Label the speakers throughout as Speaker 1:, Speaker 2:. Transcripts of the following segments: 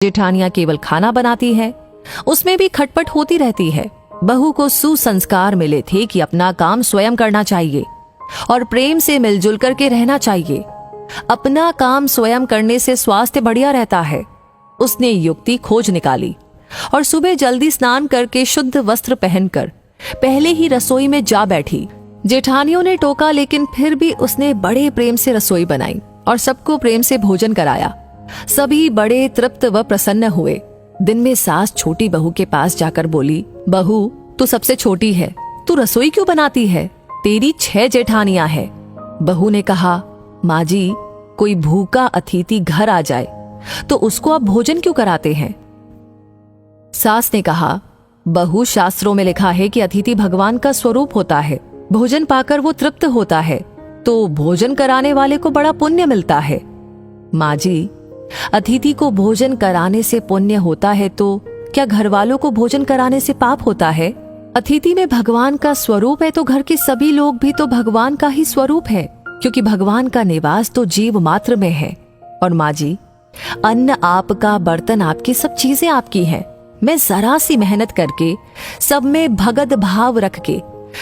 Speaker 1: जेठानियां केवल खाना बनाती है, उसमें भी खटपट होती रहती है। बहू को सुसंस्कार मिले थे कि अपना काम स्वयं करना चाहिए और प्रेम से मिलजुल करके रहना चाहिए। अपना काम स्वयं करने से स्वास्थ्य बढ़िया रहता है। उसने युक्ति खोज निकाली और सुबह जल्दी स्नान करके शुद्ध वस्त्र पहनकर पहले ही रसोई में जा बैठी। जेठानियों ने टोका, लेकिन फिर भी उसने बड़े प्रेम से रसोई बनाई और सबको प्रेम से भोजन कराया। सभी बड़े तृप्त व प्रसन्न हुए। दिन में सास छोटी बहू के पास जाकर बोली, बहू तू सबसे छोटी है, तू रसोई क्यों बनाती है? तेरी 6 जेठानियां हैं। बहू ने कहा, माँ जी, कोई भूखा अतिथि घर आ जाए तो उसको आप भोजन क्यों कराते हैं? सास ने कहा, बहू, शास्त्रों में लिखा है कि अतिथि भगवान का स्वरूप होता है, भोजन पाकर वो तृप्त होता है, तो भोजन कराने वाले को बड़ा पुण्य मिलता है। माँ जी, अतिथि को भोजन कराने से पुण्य होता है तो क्या घर वालों को भोजन कराने से पाप होता है? अतिथि में भगवान का स्वरूप है तो घर के सभी लोग भी तो भगवान का ही स्वरूप है, क्योंकि भगवान का निवास तो जीव मात्र में है। और माँ जी, अन्न आपका, बर्तन आपके, सब चीजें आपकी हैं। मैं जरा सी मेहनत करके सब में भगत भाव रख के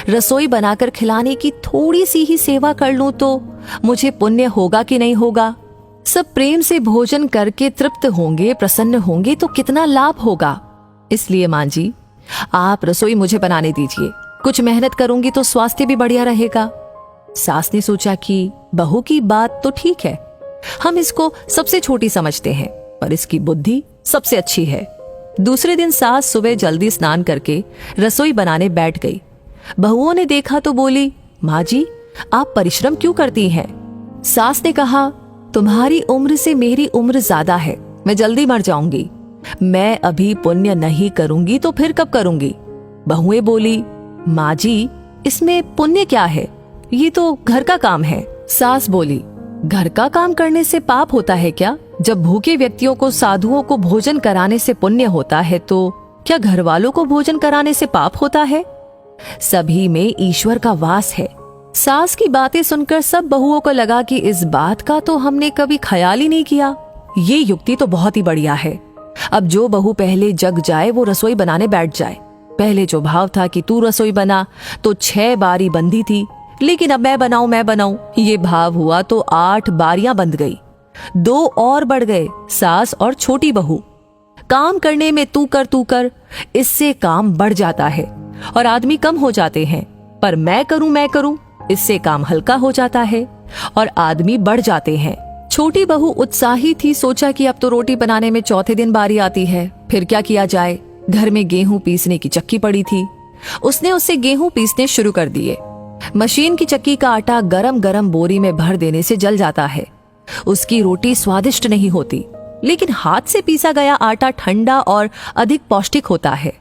Speaker 1: रसोई बनाकर खिलाने की थोड़ी सी ही सेवा कर लूं तो मुझे पुण्य होगा कि नहीं होगा? सब प्रेम से भोजन करके तृप्त होंगे, प्रसन्न होंगे तो कितना लाभ होगा। इसलिए माँ जी, आप रसोई मुझे बनाने दीजिए, कुछ मेहनत करूंगी तो स्वास्थ्य भी बढ़िया रहेगा। सास ने सोचा कि बहू की बात तो ठीक है, हम इसको सबसे छोटी समझते हैं, पर इसकी बुद्धि सबसे अच्छी है। दूसरे दिन सास सुबह जल्दी स्नान करके रसोई बनाने बैठ गई। बहुओं ने देखा तो बोली, माँ जी, आप परिश्रम क्यों करती हैं? सास ने कहा, तुम्हारी उम्र से मेरी उम्र ज्यादा है, मैं जल्दी मर जाऊंगी। मैं अभी पुण्य नहीं करूंगी तो फिर कब करूंगी? बहुएं बोली, माँ जी, इसमें पुण्य क्या है? ये तो घर का काम है। सास बोली, घर का काम करने से पाप होता है क्या? जब भूखे व्यक्तियों को, साधुओं को भोजन कराने से पुण्य होता है तो क्या घर वालों को भोजन कराने से पाप होता है? सभी में ईश्वर का वास है। सास की बातें सुनकर सब बहुओं को लगा कि इस बात का तो हमने कभी ख्याल ही नहीं किया। ये युक्ति तो बहुत ही बढ़िया है। अब जो बहू पहले जग जाए वो रसोई बनाने बैठ जाए। पहले जो भाव था कि तू रसोई बना तो 6 बारी बंधी थी, लेकिन अब मैं बनाऊं, ये भाव हुआ तो 8 बारियां बंध गई। 2 और बढ़ गए, सास और छोटी बहू। काम करने में तू कर, इससे काम बढ़ जाता है और आदमी कम हो जाते हैं। पर मैं करूं, इससे काम हल्का हो जाता है और आदमी बढ़ जाते हैं। छोटी बहू उत्साही थी, सोचा कि अब तो रोटी बनाने में चौथे दिन बारी आती है, फिर क्या किया जाए। घर में गेहूं पीसने की चक्की पड़ी थी, उसने उससे गेहूं पीसने शुरू कर दिए। मशीन की चक्की का आटा गरम गरम बोरी में भर देने से जल जाता है। उसकी रोटी स्वादिष्ट नहीं होती, लेकिन हाथ से पीसा गया आटा ठंडा और अधिक पौष्टिक होता है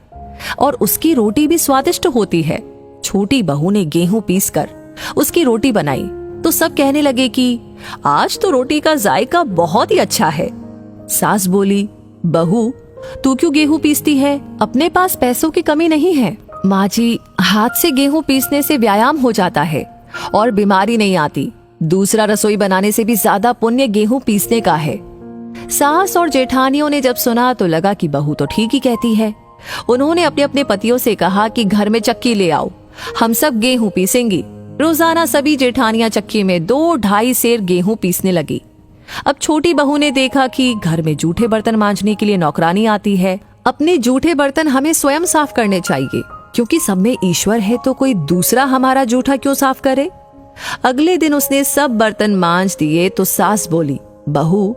Speaker 1: और उसकी रोटी भी स्वादिष्ट होती है। छोटी बहू ने गेहूं पीसकर उसकी रोटी बनाई तो सब कहने लगे कि आज तो रोटी का जायका बहुत ही अच्छा है। सास बोली, बहू, तू क्यों गेहूं पीसती है? अपने पास पैसों की कमी नहीं है। माँ जी, हाथ से गेहूं पीसने से व्यायाम हो जाता है और बीमारी नहीं आती। दूसरा रसोई बनाने से भी ज्यादा पुण्य गेहूं पीसने का है। सास और जेठानियों ने जब सुना तो लगा कि बहू तो ठीक ही कहती है। उन्होंने अपने अपने पतियों से कहा कि घर में चक्की ले आओ, हम सब गेहूं पीसेंगी। रोजाना सभी जेठानियां चक्की में 2-2.5 सेर गेहूं पीसने लगी। अब छोटी बहू ने देखा कि घर में जूठे बर्तन मांजने के लिए नौकरानी आती है। अपने जूठे बर्तन हमें स्वयं साफ करने चाहिए, क्योंकि सब में ईश्वर है तो कोई दूसरा हमारा जूठा क्यों साफ करे। अगले दिन उसने सब बर्तन मांज दिए तो सास बोली, बहू,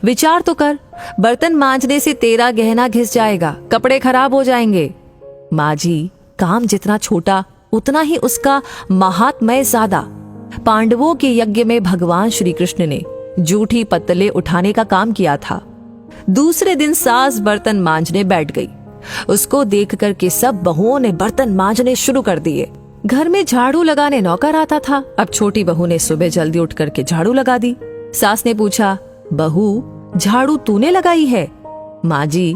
Speaker 1: विचार तो कर, बर्तन मांजने से तेरा गहना घिस जाएगा, कपड़े खराब हो जाएंगे। माँ जी, काम जितना छोटा उतना ही उसका महात्म्य ज्यादा। पांडवों के यज्ञ में भगवान श्री कृष्ण ने जूठी पत्तले उठाने का काम किया था। दूसरे दिन सास बर्तन मांजने बैठ गई। उसको देख कर के सब बहुओं ने बर्तन मांजने शुरू कर दिए। घर में झाड़ू लगाने नौकर आता था। अब छोटी बहू ने सुबह जल्दी उठ करके झाड़ू लगा दी। सास ने पूछा, बहू, झाड़ू तूने लगाई है? माँ जी,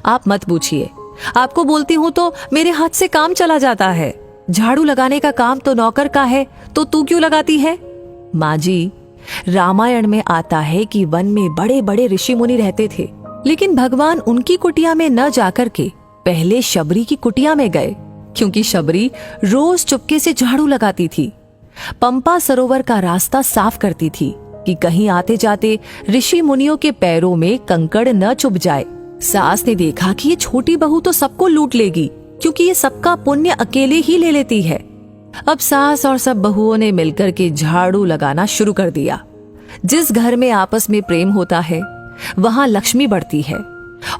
Speaker 1: आप मत पूछिए, आपको बोलती हूँ तो मेरे हाथ से काम चला जाता है। झाड़ू लगाने का काम तो नौकर का है, तो तू क्यों लगाती है? माँ जी, रामायण में आता है कि वन में बड़े बड़े ऋषि मुनि रहते थे। लेकिन भगवान उनकी कुटिया में न जाकर के पहले शबरी की कुटिया में गए, क्योंकि शबरी रोज चुपके से झाड़ू लगाती थी, पंपा सरोवर का रास्ता साफ करती थी कि कहीं आते जाते ऋषि मुनियों के पैरों में कंकड़ न चुभ जाए। सास ने देखा कि ये छोटी बहू तो सबको लूट लेगी, क्योंकि ये सबका पुण्य अकेले ही ले लेती है। अब सास और सब बहुओं ने मिलकर के झाड़ू लगाना शुरू कर दिया। जिस घर में आपस में प्रेम होता है वहां लक्ष्मी बढ़ती है,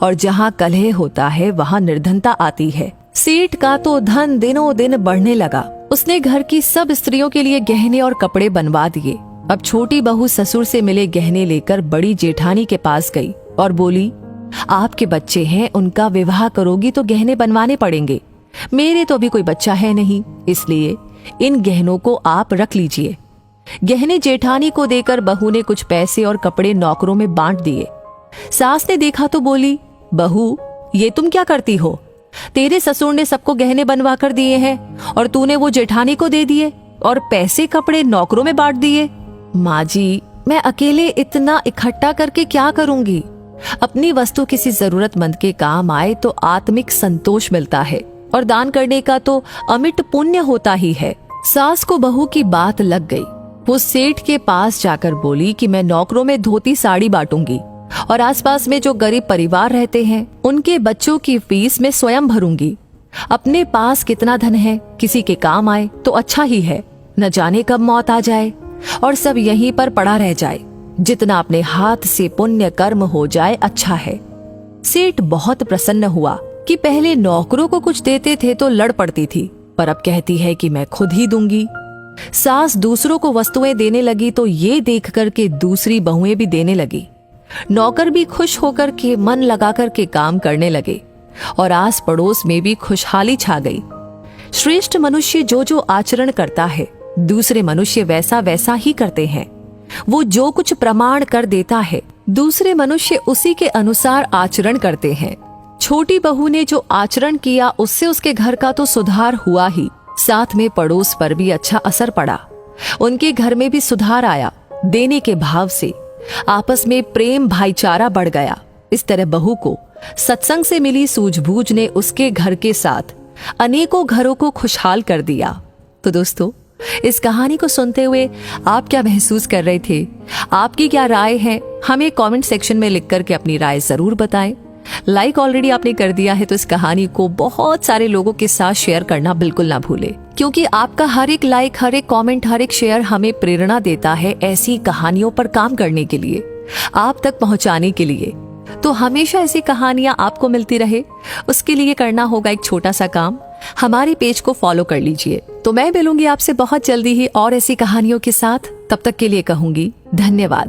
Speaker 1: और जहां कलह होता है वहां निर्धनता आती है। सेठ का तो धन दिनों दिन बढ़ने लगा। उसने घर की सब स्त्रियों के लिए गहने और कपड़े बनवा दिए। अब छोटी बहू ससुर से मिले गहने लेकर बड़ी जेठानी के पास गई और बोली, आपके बच्चे हैं, उनका विवाह करोगी तो गहने बनवाने पड़ेंगे। मेरे तो अभी कोई बच्चा है नहीं, इसलिए इन गहनों को आप रख लीजिए। गहने जेठानी को देकर बहू ने कुछ पैसे और कपड़े नौकरों में बांट दिए। सास ने देखा तो बोली, बहू ये तुम क्या करती हो? तेरे ससुर ने सबको गहने बनवा कर दिए हैं और तूने वो जेठानी को दे दिए और पैसे कपड़े नौकरों में बांट दिए। माँ जी, मैं अकेले इतना इकट्ठा करके क्या करूंगी? अपनी वस्तु किसी जरूरतमंद के काम आए तो आत्मिक संतोष मिलता है, और दान करने का तो अमिट पुण्य होता ही है। सास को बहू की बात लग गई। वो सेठ के पास जाकर बोली कि मैं नौकरों में धोती साड़ी बांटूंगी और आसपास में जो गरीब परिवार रहते हैं उनके बच्चों की फीस में स्वयं भरूंगी। अपने पास कितना धन है, किसी के काम आए तो अच्छा ही है, न जाने कब मौत आ जाए और सब यहीं पर पड़ा रह जाए। जितना अपने हाथ से पुण्य कर्म हो जाए अच्छा है। सेठ बहुत प्रसन्न हुआ कि पहले नौकरों को कुछ देते थे तो लड़ पड़ती थी, पर अब कहती है कि मैं खुद ही दूंगी। सास दूसरों को वस्तुएं देने लगी तो ये देख कर के दूसरी बहुएं भी देने लगी। नौकर भी खुश होकर के मन लगा कर के काम करने लगे और आस पड़ोस में भी खुशहाली छा गई। श्रेष्ठ मनुष्य जो जो आचरण करता है दूसरे मनुष्य वैसा वैसा ही करते हैं। वो जो कुछ प्रमाण कर देता है दूसरे मनुष्य उसी के अनुसार आचरण करते हैं। छोटी बहू ने जो आचरण किया उससे उसके घर का तो सुधार हुआ ही, साथ में पड़ोस पर भी अच्छा असर पड़ा। उनके घर में भी सुधार आया। देने के भाव से आपस में प्रेम भाईचारा बढ़ गया। इस तरह बहू को सत्संग से मिली सूझबूझ ने उसके घर के साथ अनेकों घरों को खुशहाल कर दिया। तो दोस्तों, इस कहानी को सुनते हुए आप क्या महसूस कर रहे थे? आपकी क्या राय है? हमें कमेंट सेक्शन में लिख करके अपनी राय जरूर बताएं। लाइक ऑलरेडी आपने कर दिया है तो इस कहानी को बहुत सारे लोगों के साथ शेयर करना बिल्कुल ना भूले, क्योंकि आपका हर एक लाइक, हर एक कमेंट, हर एक शेयर हमें प्रेरणा देता है ऐसी कहानियों पर काम करने के लिए, आप तक पहुंचाने के लिए। तो हमेशा ऐसी कहानियां आपको मिलती रहे, उसके लिए करना होगा एक छोटा सा काम, हमारे पेज को फॉलो कर लीजिए। तो मैं मिलूंगी आपसे बहुत जल्दी ही और ऐसी कहानियों के साथ। तब तक के लिए कहूंगी धन्यवाद।